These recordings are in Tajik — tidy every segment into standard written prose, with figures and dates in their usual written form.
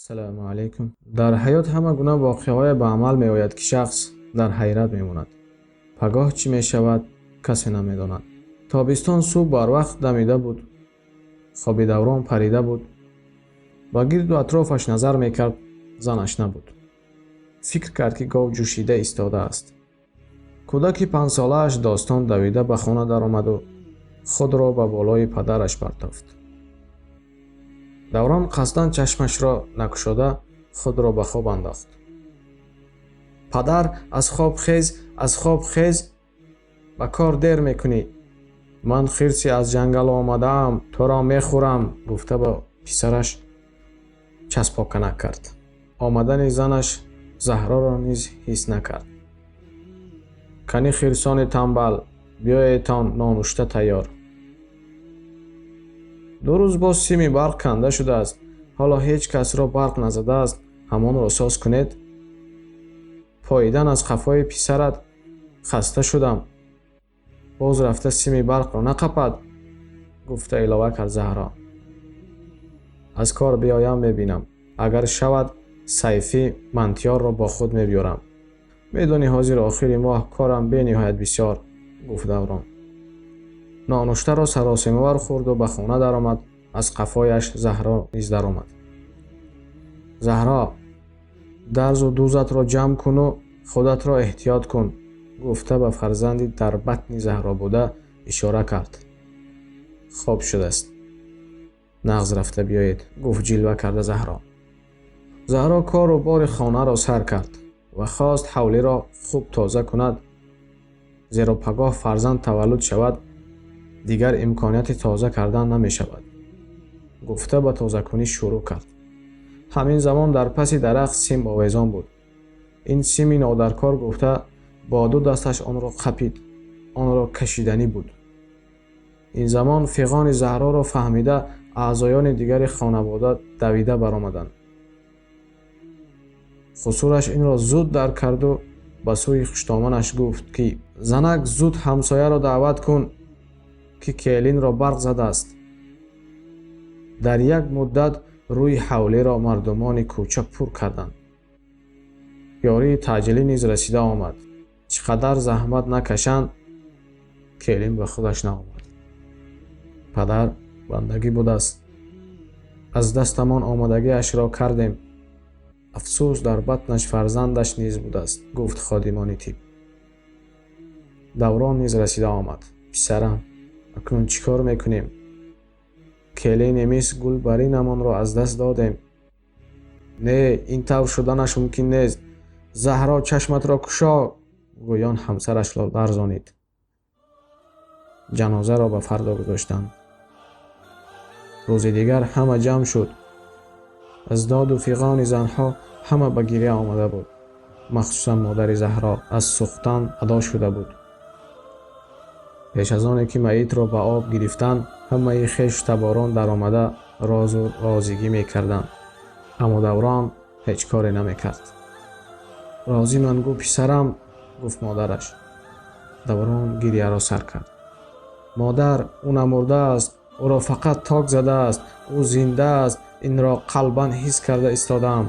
салому алайкум. Дар ҳаёт ҳама гуна воқеаҳое ба амал меояд, ки шахс дар ҳайрат мемонад. Пагоҳ чӣ мешавад, касе намедонад. Тобистон субҳ барвақт дамида буд. хоби Даврон парида буд. ба гирду атрофаш назар мекард, занаш набуд. фикр кард, ки гов ҷӯшида истодааст. кӯдаки панҷсолааш Достон давида ба хона даромаду худро ба болои падараш бартофт. Даврон қасдан чашмашро накушода худро ба хоб андохт. падар, аз хоб хез, ба кор дер мекунӣ. ман хирси аз ҷангал омадаам, туро мехӯрам, гуфта ба писараш часпокана кард. омадани занаш Заҳроро низ ҳис накард. кани хирсони тамбал, биёетон нонушта тайёр. 2 рӯз боз сими барқ канда шудааст. ҳоло ҳеҷ касро барқ назадааст, ҳамонро соз кунед. поидан аз қафои писарат хаста шудам. боз рафта сими барқро нақапад, гуфта илова кард Заҳро. аз кор биёям мебинам. агар шавад, Сайфӣ Мантиёрро бо худ мебиёрам. медонӣ ҳозир охири моҳ корам бениҳоят бисёр, гуфт Даврон. нонуштаро саросимавар хӯрду ба хона даромад. аз қафояш Заҳро низ даромад. Заҳро, дарзу дӯзатро ҷамъ куну худатро эҳтиёт кун, гуфта ба фарзанди дар батни Заҳро буда ишора кард. хоб шудааст. нағз рафта биёед, гуфт ҷилва карда Заҳро. Заҳро кору бори хонаро сар кард ва хост ҳавлиро хуб тоза кунад, зеро пагоҳ фарзанд таваллуд шавад, дигар имконияти тоза кардан намешавад. гуфта ба тозакунӣ шурӯъ кард. ҳамин замон дар паси дарахт сим овезон буд. ин сими нодаркор гуфта бо 2 дасташ онро қапид. онро кашиданӣ буд. ин замон фиғони Заҳроро фаҳмида аъзоёни дигари хонавода давида баромаданд. хусураш инро зуд дарк карду ба сӯи хуштоманаш гуфт, ки занак зуд ҳамсояро даъват кун, ки келинро барқ задааст. дар як муддат рӯи ҳавлиро мардумони кӯча пур карданд. ёрии таъҷилӣ низ расида омад. чӣ қадар заҳмат накашанд, келин ба худаш наомад. падар бандагӣ будааст. аз дастамон омадагиашро кардем. афсӯс, дар батнаш фарзандаш низ будааст, гуфт ходимони тиб. Даврон низ расида омад. писарам, акнун чӣ кор мекунем? келини мис гулбаринамонро аз даст додем. не, ин тавр шуданаш мумкин нест. Заҳро, чашматро кушо, гӯён ҳамсарашро ларзонид. ҷанозаро ба фардо гузоштанд. рӯзи дигар ҳама ҷамъ шуд. аз доду фиғони занҳо ҳама ба гирья омада буд. махсусан модари Заҳро аз сӯхтан адо шуда буд. пеш аз оне ки маитро ба об гирифтанд, ҳамаи хешу таборон даромада розу розигӣ мекарданд. аммо Даврон ҳеҷ коре намекард. розиман гӯ писарам, гуфт модараш. Даврон гирьяро сар кард. модар, ӯ намурдааст, ӯро фақат ток задааст, ӯ зиндааст, инро қалбан ҳис карда истодаам.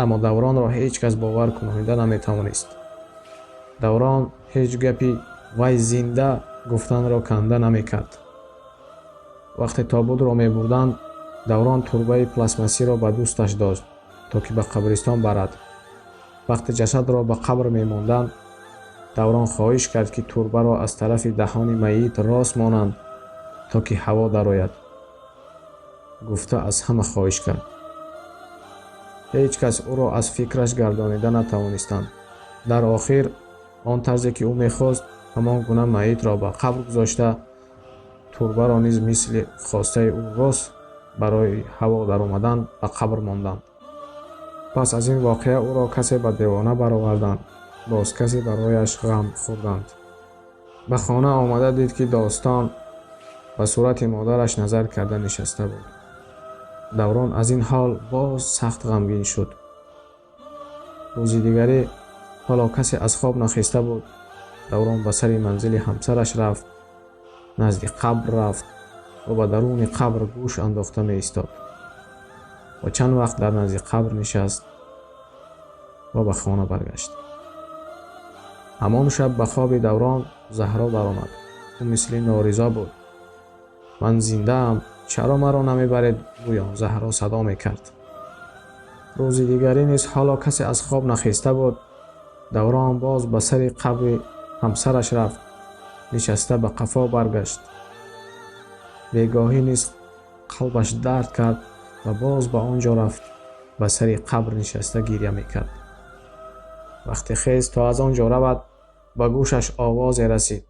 аммо Давронро ҳеҷ кас бовар кунонида наметавонист. Даврон ҳеҷ гапи вай зинда гуфтанро канда намекард. вақте тобутро мебурданд, Даврон турбаи пластмассиро ба дӯсташ дод, то ки ба қабристон барад. вақте ҷасадро ба қабр мемонданд, Даврон хоҳиш кард, ки турбаро аз тарафи даҳони маит рост монанд, то ки ҳаво дарояд. гуфта аз ҳама хоҳиш кард. ҳеҷ кас ӯро аз фикраш гардонида натавонистанд. дар охир он тарзе ки ӯ мехост, ҳамон гуна маитро ба қабр гузошта, турбаро низ мисли хостаи ӯ рост барои ҳаво даромадан ба қабр монданд. пас аз ин воқеа ӯро касе ба девона бароварданд. боз касе барояш ғам хӯрданд. ба хона омада дид, ки Достон ба сурати модараш назар карда нишаста буд. Даврон аз ин ҳол боз сахт ғамгин шуд. рӯзи дигарӣ, ҳоло касе аз хоб нахиста буд. Даврон ба сари манзили ҳамсараш рафт. назди қабр рафт ва ба даруни қабр гӯш андохта меистод. و چند وقت در نزد قبر نشست و به خانه برگشت. همان شب به خواب دوران زهرا برآمد. او مثل نارضا بود. من زنده ام، چرا مرا نمیبرید گویم؟ زهرا صدا میکرد. روزی دیگری نیز حالا کسی از خواب نخسته بود. دوران باز به سر قبر همسرش رفت. نشسته به قفا برگشت. بیگاهی نیز قلبش درد کرد و باز به آنجا رفت. به سر قبر نشسته گریه میکرد. وقتی خیست تا از آنجا رود به گوشش آوازی رسید.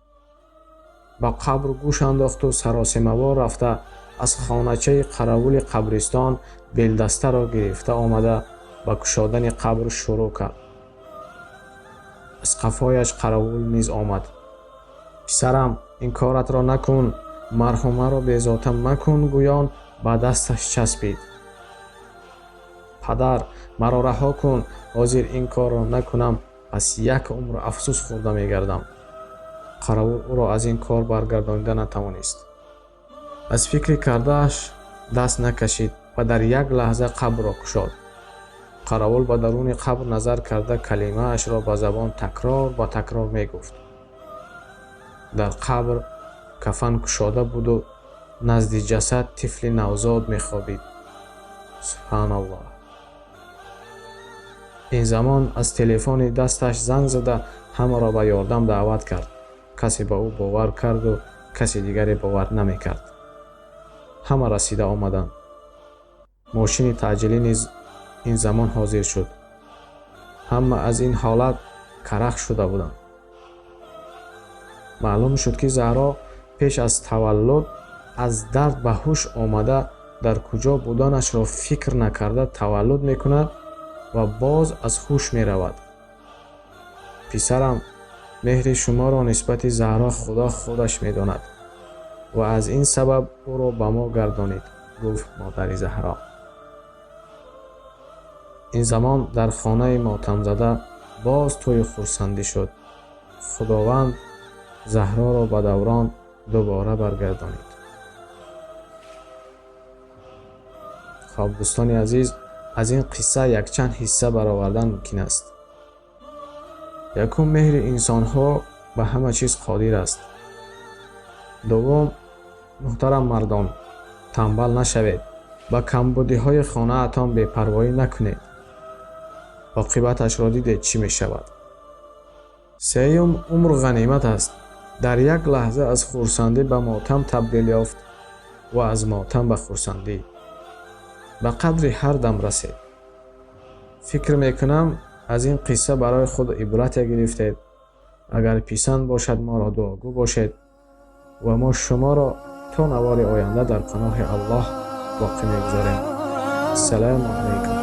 به قبر گوش انداخت و سراسیمه‌وار رفته از خانچه قراول قبرستان بیلدسته را گرفته آمده به گشادن قبر شروع کرد. از قفایش قراول نیز آمد. پسرم، این کارت را نکن، مرحومه را بی‌ذاته مکن گویان به دستش چسبید. پدر، مرا رها کن، حاضر این کار را نکنم پس یک عمر افسوس خورده میگردم. قراول او را از این کار برگردانیده نتوانست. از فکر کردهش دست نکشید و در یک لحظه قبر را گشاد. قراول به درون قبر نظر کرده کلمه اش را به زبان تکرار و تکرار می گفت. در قبر کفن گشاده بود و نزد جسد طفل نوزاد می خوابید. سبحان الله. این زمان از تلفن دستش زنگ زده همه را به یاردم دعوت کرد. کسی به او باور کرد و کسی دیگری باور نمی کرد. همه رسیده آمدند. ماشین تعجیلی نیز این زمان حاضر شد. همه از این حالت کرخ شده بودند. معلوم شد که زهرا پیش از تولد از درد به هوش آمده در کجا بودنش را فکر نکرده تولد می کند و باز از هوش می رود. پسرم، مهر شما را نسبت زهرا خدا خودش می داند و از این سبب او را به ما گردانید، گفت مادر زهرا. این زمان در خانه ماتم زده باز توی خرسندی شد. خداوند زهرا را به دوران دوباره برگردانید. خب دوستان عزیز، از این قصه یک چند حصه برآوردن ممکن است. یکم، مهر انسان ها به همه چیز قادر است. دوم، محترم مردان، تنبل نشوید. با کمبودی های خانه اتان بی‌پروایی نکنید. عاقبتش را دیدید چی می شود. سوم، عمر غنیمت است. در یک لحظه از خرسندی به ماتم تبدیل یافت و از ماتم به خرسندی. به قدر هر دم رسید. فکر میکنم از این قصه برای خود عبرت گرفتید. اگر پسند باشد ما را دعاگو باشید و ما شما را تا نوار آینده در پناه الله باقی میگذاریم. السلام علیکم.